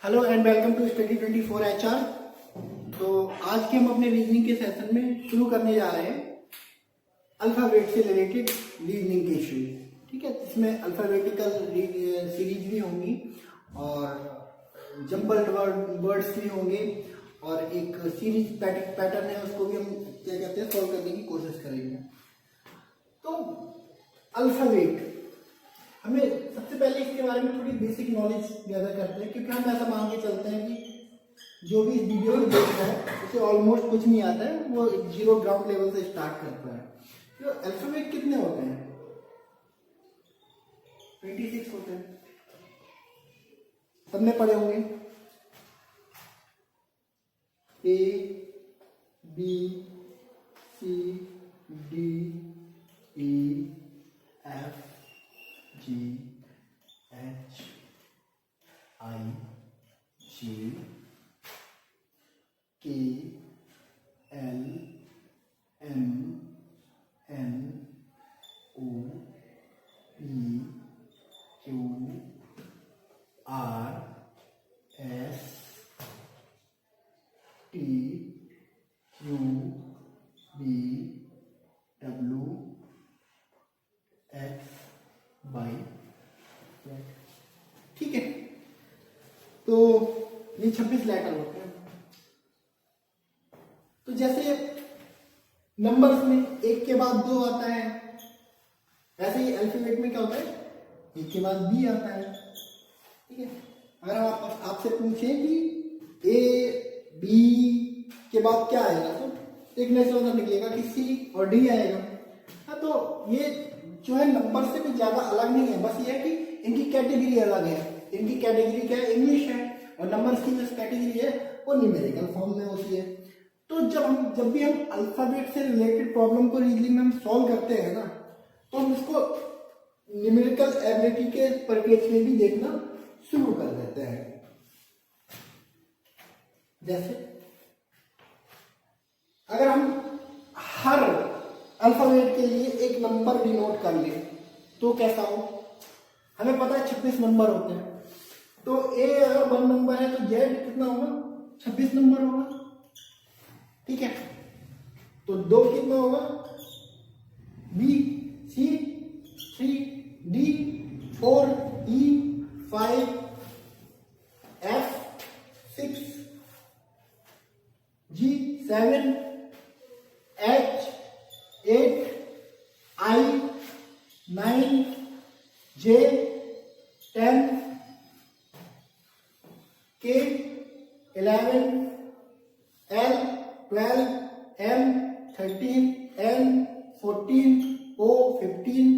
Hello and welcome to study 24 HR। तो आज के हम अपने रीजनिंग के सेशन में शुरू करने जा रहे हैं अल्फाबेट से रिलेटेड रीजनिंग के इशू। ठीक है, इसमें अल्फाबेटिकल सीरीज भी होंगी और जंबल्ड वर्ड्स भी होंगे और एक सीरीज पैटर्न है, उसको भी हम क्या कहते हैं सॉल्व करने की कोशिश करेंगे। तो अल्फाबेट, हमें सबसे पहले इसके बारे में थोड़ी बेसिक नॉलेज गैदर करते हैं, क्योंकि हम ऐसा मान के चलते हैं कि जो भी इस वीडियो में देख रहा है उसे ऑलमोस्ट कुछ नहीं आता है, वो जीरो ग्राउंड लेवल से स्टार्ट करता है। तो अल्फाबेट कितने होते हैं? 26 होते हैं, सबने पढ़े होंगे। A B C D E F G H I J K L M N O P Q R S T U V W X Y Z। ठीक है, तो ये 26 लेटर होते हैं। तो जैसे नंबर्स में एक के बाद दो आता है, वैसे ही अल्फाबेट में क्या होता है, एक के बाद बी आता है। ठीक है, अगर आप आपसे पूछे कि ए बी के बाद क्या आएगा तो एक नेचुरल निकलेगा कि सी और डी आएगा। हाँ, तो ये जो है नंबर से कुछ ज्यादा अलग नहीं है, बस ये है कि इनकी कैटेगरी अलग है। इनकी कैटेगरी क्या है, इंग्लिश है, और नंबर्स की जो कैटेगरी है वो न्यूमेरिकल फॉर्म में होती है। तो जब भी हम अल्फाबेट से रिलेटेड प्रॉब्लम को रीजनिंग में हम सॉल्व करते हैं ना, तो हम इसको न्यूमेरिकल एबिलिटी के परिप्रेक्ष्य में भी देखना शुरू कर देते हैं। जैसे अगर हम हर अल्फाबेट के लिए एक नंबर डिनोट कर ले तो कैसा हो। हमें पता है 26 नंबर होते हैं, तो ए अगर 1 नंबर है तो जेड कितना होगा, 26 नंबर होगा। ठीक है, तो 2 कितना होगा, B C 3 D 4 E 5 F 6 G 7 H 8 I 9 J 10 K 11 L 12 M 13 N 14 O 15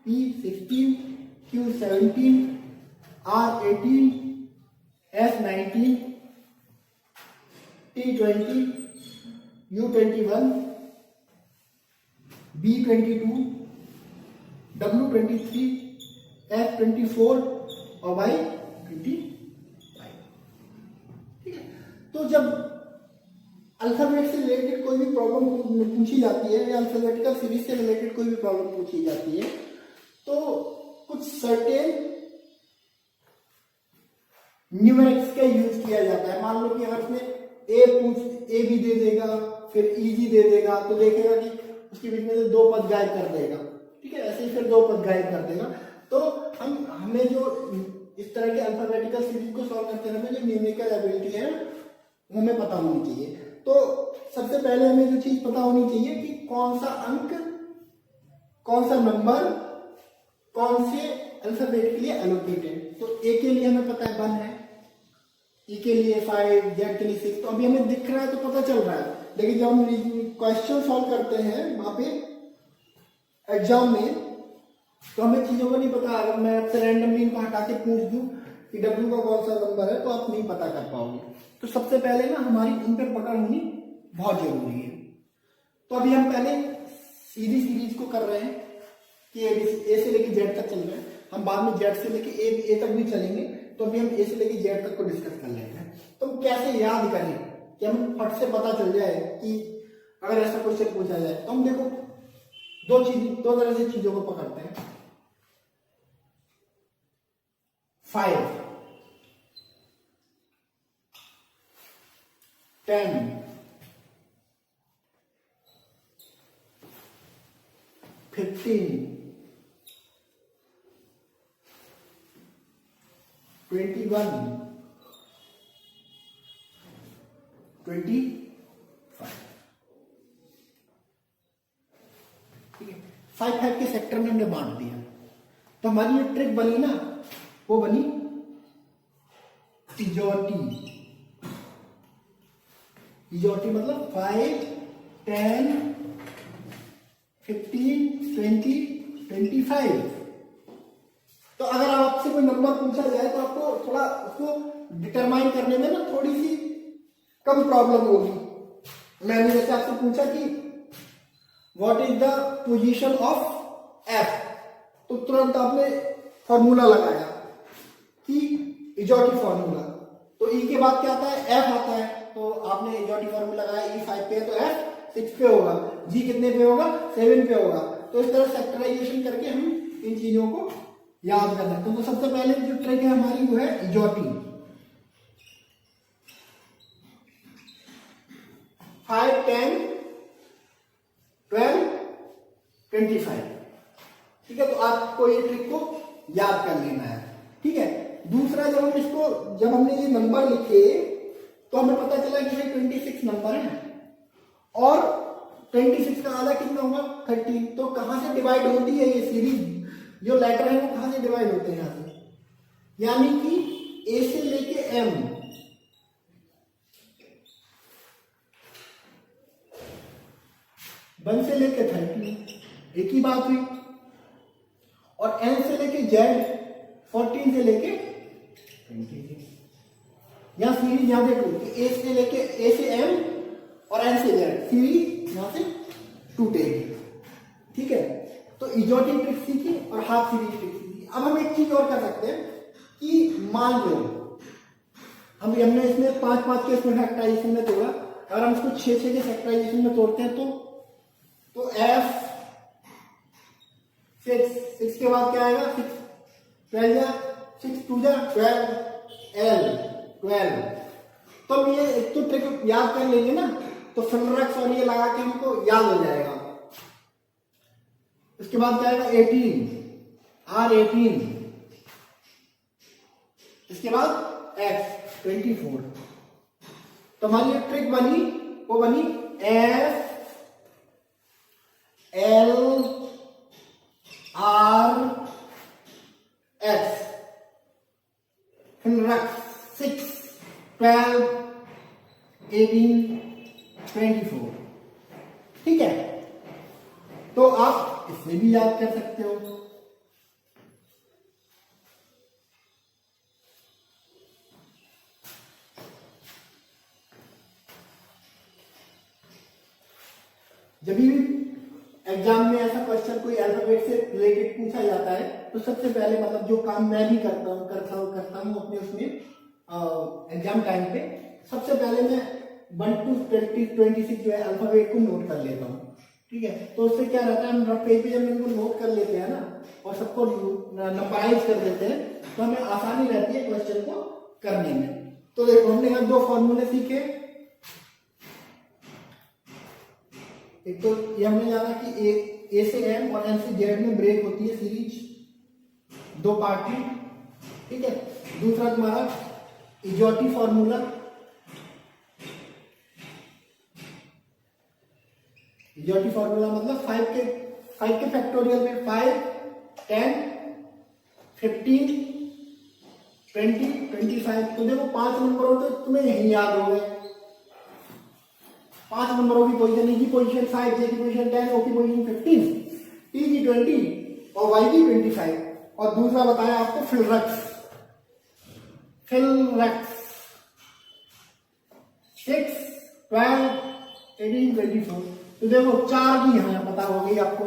P 16 Q 17 R 18 S 19 T 20 U 21 B 22 W 23 F 24 और वाई 25। ठीक है, तो जब अल्फाबेट से रिलेटेड कोई भी प्रॉब्लम पूछी जाती है या अल्फाबेटिकल सीरीज से रिलेटेड कोई भी प्रॉब्लम पूछी जाती है, तो कुछ सर्टेन न्यूमेरिक्स का यूज किया जाता है। मान लो कि अगर उसमें ए भी दे देगा, फिर ई जी दे देगा, तो देखेगा कि उसके बीच में से 2 पद गायब कर देगा। ठीक है, ऐसे ही फिर 2 पद गायब कर देगा। तो हमें जो इस तरह के अल्फाबेटिकल सीरीज को सॉल्व करते हैं, जो न्यूमेरिकल एबिलिटी है वो हमें पता होनी चाहिए। तो सबसे पहले हमें जो चीज पता होनी चाहिए कि कौन सा अंक, कौन सा नंबर कौन से अल्फाबेट के लिए एलोकेट है। तो ए के लिए हमें पता है 1 है, ई के लिए 5, जेड के लिए 6। तो अभी हमें दिख रहा है तो पता चल रहा है, लेकिन जब हम क्वेश्चन सॉल्व करते हैं वहां पे एग्जाम में, तो हमें चीजों को नहीं पता। अगर मैं आपसे रैंडमली इनको हटा के पूछ दूं कि डब्ल्यू का कौन सा नंबर है, तो आप नहीं पता कर पाओगे। तो सबसे पहले ना हमारी इन पर पकड़ होनी बहुत जरूरी है। तो अभी हम पहले सीधी सीरीज को कर रहे हैं कि ए से लेके जेड तक चल रहे हैं, हम बाद में जेड से लेके ए तक भी चलेंगे। तो अभी हम ए से लेके जेड तक को डिस्कस कर लेते हैं। तो हम कैसे याद करें कि हम फट से पता चल जाए कि अगर ऐसा क्वेश्चन पूछा जाए। तो हम देखो दो तरह से चीजों को पकड़ते हैं। 5 10, 15, 21, 25। ठीक है, 5 के सेक्टर में हमने बांट दिया। तो हमारी ये ट्रिक बनी ना, वो बनी इजोटी। इजोटी मतलब 5, 10, 15, 20, 25। तो अगर आपसे कोई नंबर पूछा जाए तो आपको थोड़ा उसको डिटरमाइन करने में ना थोड़ी सी कम प्रॉब्लम होगी। मैंने जैसे आपसे पूछा कि what is the position of F, तो तुरंत आपने फॉर्मूला लगाया कि इजोटी फॉर्मूला। तो ई के बाद क्या आता है, एफ आता है। तो आपने इजोटी फॉर्मूला लगाया, ई 5 पे है तो एफ 6 पे होगा, जी कितने पे होगा, 7 पे होगा। तो इस तरह सेक्टराइजेशन करके हम इन चीजों को याद कर सकते हैं। तो सबसे पहले जो ट्रिक है हमारी वो है इजोटी। 5, 10, 12, 25। ठीक है, तो आपको ये ट्रिक को याद कर लेना है। ठीक है, दूसरा जब हमने ये नंबर लिखे तो हमें पता चला कि ये 26 नंबर है और 26 का आधा कितना होगा, 30। तो कहां से डिवाइड होती है ये सीरीज, जो लेटर है वो कहां से डिवाइड होते हैं, यहां से, यानी कि ए से लेके एम, वन से लेके 30, एक ही बात हुई। और एन से लेके जेड, 14 से लेके 26। यहां सीरीज यहां देखो कि ए से एम और एन से जेड, सीरीज यहां से टूटेगी। ठीक है, तो इजोटी ट्रिक सीखी और हाफ सीरीज ट्रिक सीखी। अब हम एक चीज और कर सकते हैं कि मान लो हमने इसमें 5 के इसमें फैक्टराइजेशन में तोड़ा, अगर हम इसको 6 के फैक्टराइजेशन में तोड़ते हैं तो एफ 6 के बाद क्या आएगा, 6 12 जा 6 2 जा 12, एल 12। तो हम ये एक तो ट्रिक याद कर लेंगे ना, तो फिलरक्स और ये लगा के हमको याद हो जाएगा। इसके बाद क्या आएगा, 18, R18। इसके बाद X 24। तो हमारी ये ट्रिक बनी, वो बनी F L R X, फिलरक्स 6, 12, 18, 24। ठीक है, तो आप इसमें भी याद कर सकते हो। जब भी एग्जाम में ऐसा क्वेश्चन कोई अल्फाबेट से रिलेटेड पूछा जाता है तो सबसे पहले मतलब जो काम मैं भी करता हूँ अपने उसमें एग्जाम टाइम पे, सबसे पहले मैं 1 to 26 जो है अल्फाबेट को नोट कर लेता हूँ। ठीक है, तो उससे क्या रहता है, हम रफ पेज पे जब इनको नोट कर लेते हैं ना और सबको नंबराइज कर देते हैं तो हमें आसानी रहती है क्वेश्चन को करने में। तो देखो हमने यहाँ 2 फॉर्मूले सीखे। एक तो ये हमने जाना कि ए से एम और एम से जेड में ब्रेक होती है सीरीज, 2 पार्ट में। ठीक है, दूसरा तुम्हारा इजोटी फॉर्मूला। इजोटी फॉर्मूला मतलब 5 के फैक्टोरियल में 5, 10, 15, 20, 25। तो देखो 5 नंबरों तो तुम्हें यही याद हो गए। 5 नंबरों की पोजीशन, ई की पोजीशन 5, जे की पोजीशन 10, ओ की पोजीशन 15, टी की 20 और वाई की 25। और दूसरा बताया आपको फिलरक्स 6, 12, 18, 24। तो देखो 4 की यहां पता हो गई आपको,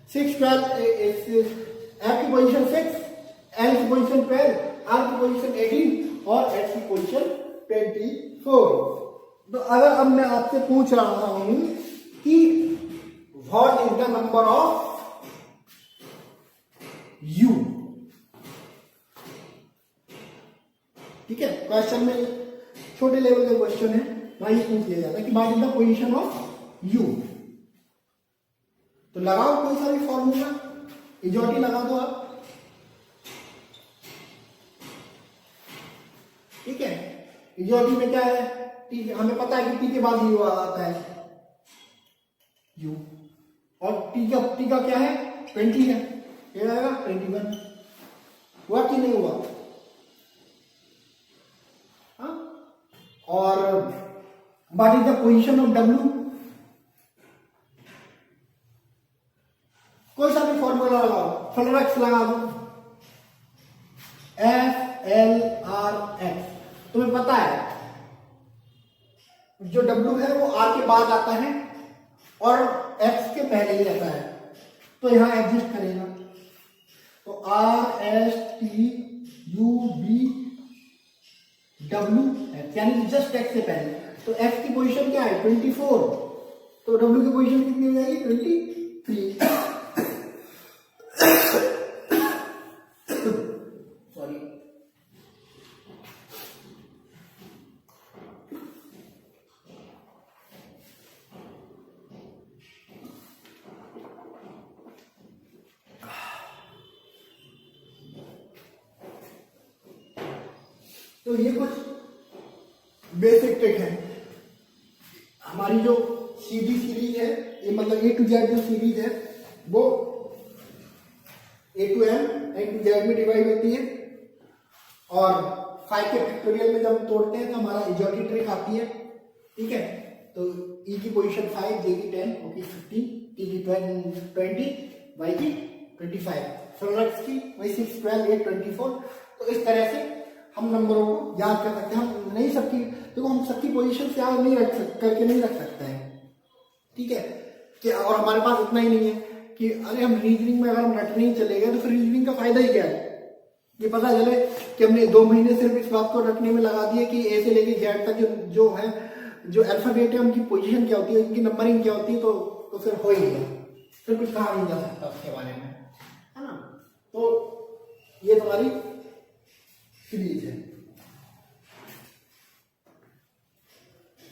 6, 12, एफ की पोजीशन 6, एल की पोजीशन 12, आर की पोजीशन 18 और एच की पोजीशन 24। तो अगर अब मैं आपसे पूछ रहा हूं कि what is the number of you, ठीक है, क्वेश्चन में छोटे लेवल का क्वेश्चन है, वहां ये पूछ लिया जाता है कि what is the position of you. तो लगाओ कोई सा भी फॉर्मूला, इजोटी लगा दो आप, ठीक है। इजोटी में क्या है, टी, हमें पता है कि टी के बाद यू आता है यू, और टी का क्या है 20 है, ये आएगा 21। हुआ कि नहीं हुआ? हाँ? और what is the position of W, कोई सा भी फॉर्मूला लगाओ, फ्लोरेक्स लगा दो, FLRX। तुम्हें पता है जो W है वो R के बाद आता है और X के पहले ही रहता है, तो यहां एग्जिस्ट करेगा। तो RSTUVW यानी जस्ट X से पहले, तो X की पोजीशन क्या है 24, तो W की पोजीशन कितनी हो जाएगी 23। सॉरी, तो ये कुछ बेसिक ट्रिक है। हमारी जो सीधी सीरीज है, ये मतलब A to Z जो सीरीज है वो A to M N to Z में डिवाइड होती है, और 5 के फैक्टोरियल में जब हम तोड़ते हैं तो हमारा इजोटी ट्रिक आती है, ठीक है। तो E की पोजीशन 5, J की 10, O की 15, T की 20, Y की 25, फ्लोरेक्स की वही 6, 12, 8, 24। तो इस तरह से हम नंबरों को याद कर सकते हैं। हम नहीं सबकी, देखो हम सबकी पोजीशन से याद नहीं रख सकते, करके नहीं रख सकते हैं, ठीक है कि, और हमारे पास इतना ही नहीं है कि अरे हम रीजनिंग में अगर हम रट नहीं चले गए तो फिर रीजनिंग का फायदा ही क्या है। ये पता चले कि हमने 2 महीने सिर्फ इस बात को रटने में लगा दिए कि ए से लेके जेड तक जो है, जो अल्फाबेट है उनकी पोजीशन क्या होती है, उनकी नंबरिंग क्या होती है, तो फिर हो ही गया, फिर कुछ कहा नहीं जा सकता उसके बारे में, है ना। तो ये तुम्हारी सीरीज है।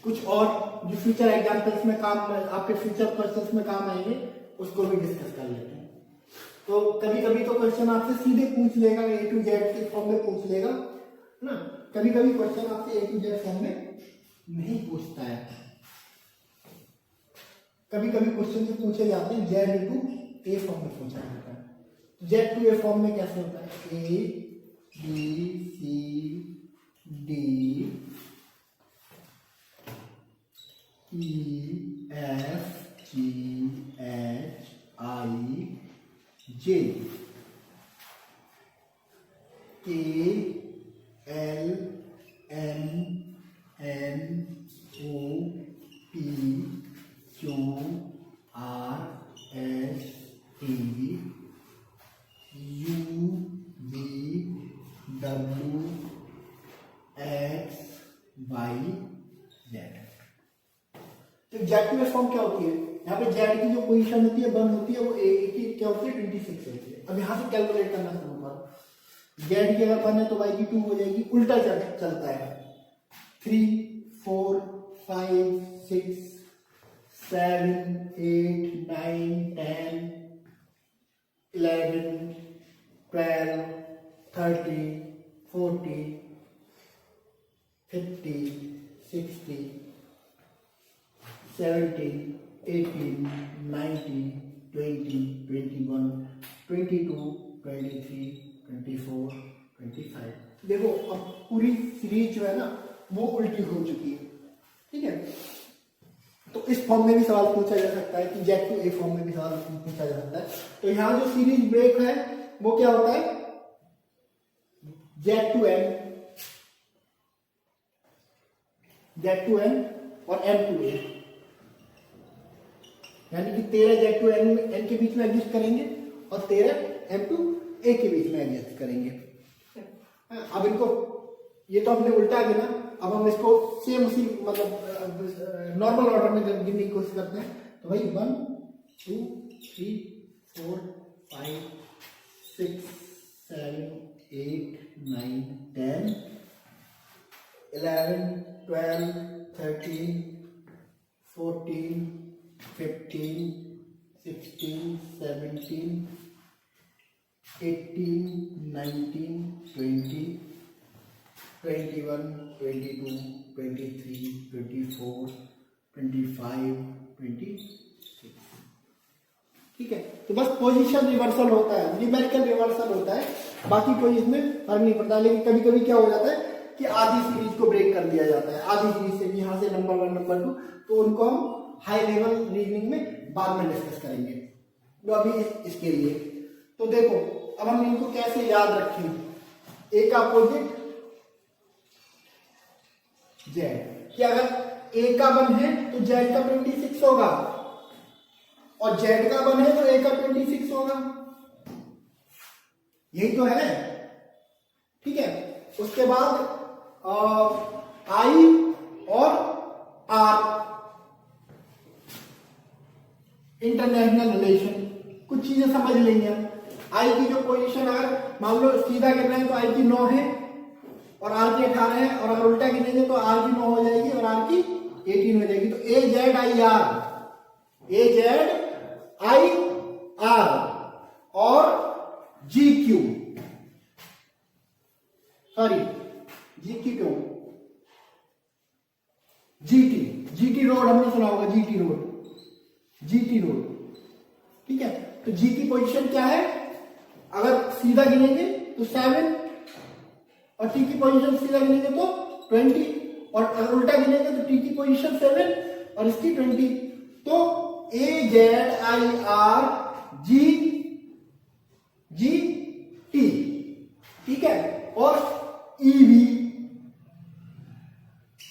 कुछ और जो फ्यूचर एग्जाम्पल्स में काम, आपके फ्यूचर क्वेश्चंस में काम आएंगे, उसको भी डिस्कस कर लेते हैं। तो कभी कभी तो क्वेश्चन आपसे सीधे पूछ लेगा, A to Z के फॉर्म में पूछ लेगा ना, कभी कभी क्वेश्चन आपसे A to Z फॉर्म में नहीं पूछता है। कभी कभी क्वेश्चन जो पूछे जाते हैं Z to A फॉर्म में पूछा जाता है। Z to A फॉर्म में कैसे होता है, A B C D E F G H I J K L M N O P Q R S T U V W X Y Z। तो Z to form क्या होती है, यहाँ पे जेड की जो पोजीशन होती है 1 होती है, वो ए की क्या होती है 26 होती है। अब यहाँ से कैलकुलेट करना शुरू करो, जेड की अगर 1 है तो वाई की 2 हो जाएगी, उल्टा चलता है 3 4 5 6 7 8 9 10 11 12 13 14 15 16 17 18 19 20 21 22 23 24 25। देखो अब पूरी सीरीज जो है ना वो उल्टी हो चुकी है, ठीक है। तो इस फॉर्म में भी सवाल पूछा जा सकता है कि जेड टू ए फॉर्म में भी सवाल पूछा जा सकता है। तो यहाँ जो सीरीज ब्रेक है वो क्या होता है, Z to N, Z to N और एम टू ए, यानी कि 13 जेड टू एन के बीच में एडजस्ट करेंगे और 13 एम टू ए के बीच में एडजस्ट करेंगे। अब इनको ये तो हमने उल्टा गिना, अब हम इसको सेम उसी मतलब नॉर्मल ऑर्डर में गिनने की कोशिश करते हैं। तो भाई 1 2 3 4 5 6 7 8 9 10 11, 12, 13, 14, 15, 16, 17, 18, 19, 20, 21, 22, 23, 24, 25, 26। ठीक है, तो बस पोजीशन रिवर्सल होता है, न्यूमेरिकल रिवर्सल होता है, बाकी कोई इसमें फर्क नहीं पड़ता। लेकिन कभी कभी क्या हो जाता है कि आधी सीरीज को ब्रेक कर दिया जाता है, आधी सीरीज से यहाँ से नंबर 1 नंबर 2, तो उनको हम हाई लेवल रीजनिंग में बाद में डिस्कस करेंगे। तो अभी इसके लिए तो देखो, अब हम इनको कैसे याद रखें। ए का अपोजिट जेड, कि अगर ए का 1 है तो जेड का 26 होगा, और जेड का 1 है तो ए का 26 होगा, यही तो है। ठीक है, उसके बाद आई और आर, इंटरनेशनल रिलेशन, कुछ चीजें समझ लेंगे हम। आई की जो पोजीशन, अगर मान लो सीधा गिर रहे हैं तो आई की 9 है और आर की 18 है, और अगर उल्टा गिरेंगे तो आर की 9 हो जाएगी और आर की 18 हो जाएगी। तो A Z I R, A Z I R और G Q, sorry G Q क्यों, जीटी, जीटी रोड हमने सुना होगा, जीटी रोड, जीटी रोड। ठीक है, तो जी की पोजीशन क्या है, अगर सीधा गिनेंगे तो 7, और टी की पोजीशन सीधा गिनेंगे तो 20, और अगर उल्टा गिनेंगे तो टी की पोजीशन 7 और इसकी 20। तो A Z I R G G T, ठीक है। और ईवी,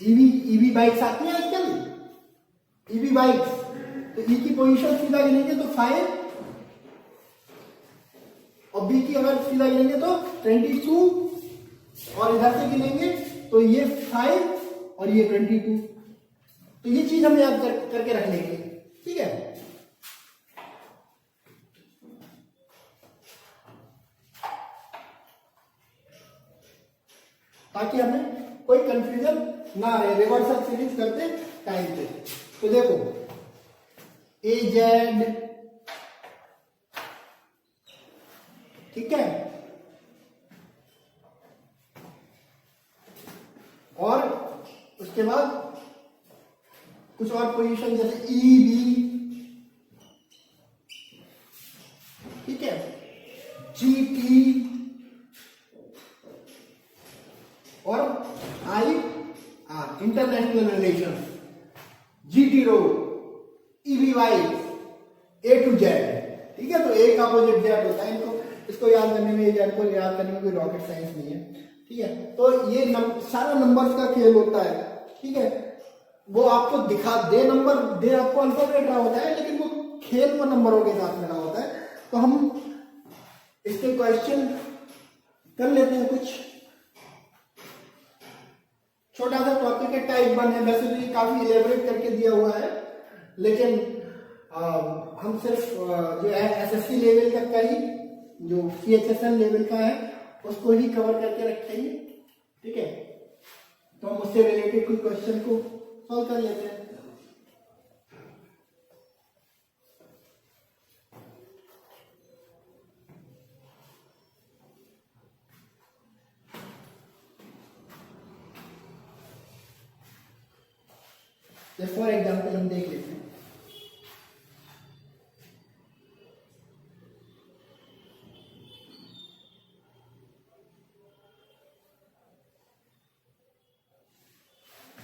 ईवी ईवी बाइक्स आती है आजकल, ईवी बाइक्स, तो ई की पोजीशन सीधा गिनेंगे तो 5, और बी की अगर सीधा गिनेंगे तो 22, और इधर से गिनेंगे तो ये 5 और ये 22। तो ये चीज हम याद करके रख लेंगे। ठीक है, ताकि हमें कोई कंफ्यूजन ना रहे रिवर्सल सीरीज करते टाइम पे। तो देखो, ए जेड, ठीक है, और उसके बाद कुछ और पोजीशन जैसे ई बी, ठीक है, जी टी और I R, international relation, GT road, EV Y, A to Z. ठीक है, तो ए का अपोजिट जेड होता है। इनको इसको याद करने में, जेड को याद करने में कोई रॉकेट साइंस नहीं है। ठीक है, तो ये सारा नंबर्स का खेल होता है। ठीक है, वो आपको दिखा दे, नंबर दे, आपको अल्फाबेट रहा होता है, लेकिन वो खेल वो नंबरों के साथ में रहा होता है। तो हम इसके क्वेश्चन कर लेते हैं। कुछ छोटा सा टॉपिक है, टाइप 1 है, वैसे तो ये काफी इलेबोरेट करके दिया हुआ है, लेकिन हम सिर्फ जो है एसएससी लेवल तक का ही, जो सीएचएसएल लेवल का है, उसको ही कवर करके रखेंगे। ठीक है, तो हम उससे रिलेटेड कोई क्वेश्चन को सॉल्व कर लेते हैं। फॉर एग्जाम्पल हम देख लेते हैं,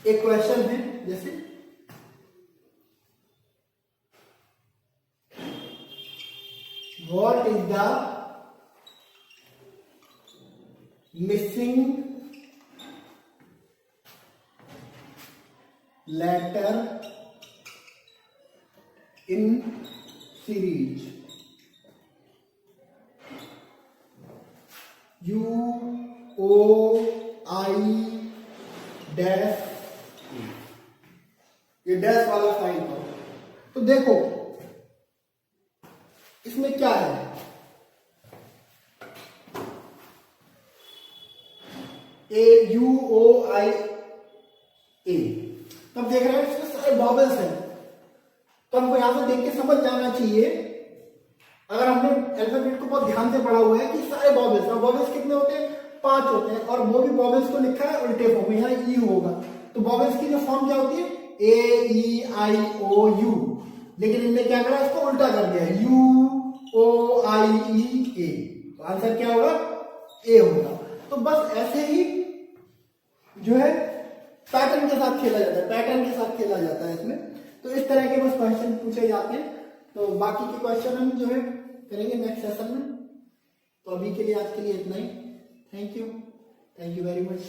एक क्वेश्चन है जैसे what is the missing letter in series U O I dash, ये डैश वाला साइन था। तो देखो इसमें क्या है, ए यू ओ आई तब देख रहे हैं इसमें सारे वॉवेल्स हैं, तो हमको यहाँ से देख के समझ जाना चाहिए, अगर हमने अल्फाबेट को बहुत ध्यान से पढ़ा हुआ है कि सारे वॉवेल्स, और वॉवेल्स कितने होते हैं, 5 होते हैं, और वो भी वॉवेल्स को लिखा है उल्टे फॉर्म में, यहाँ ई होगा, तो वॉवेल्स की जो फॉर्म क्या होती है, ए ई आई ओ यू, लेकिन इनने क्या करा, इसको उल्टा कर दिया, यू ओ आई ई ए, तो आंसर क्या होगा, ए होगा। तो बस ऐसे ही जो है पैटर्न के साथ खेला जाता है, पैटर्न के साथ खेला जाता है इसमें, तो इस तरह के बस क्वेश्चन पूछे जाते हैं। तो बाकी के क्वेश्चन हम जो है करेंगे नेक्स्ट सेशन में, तो अभी के लिए आज के लिए इतना ही। Thank you very much.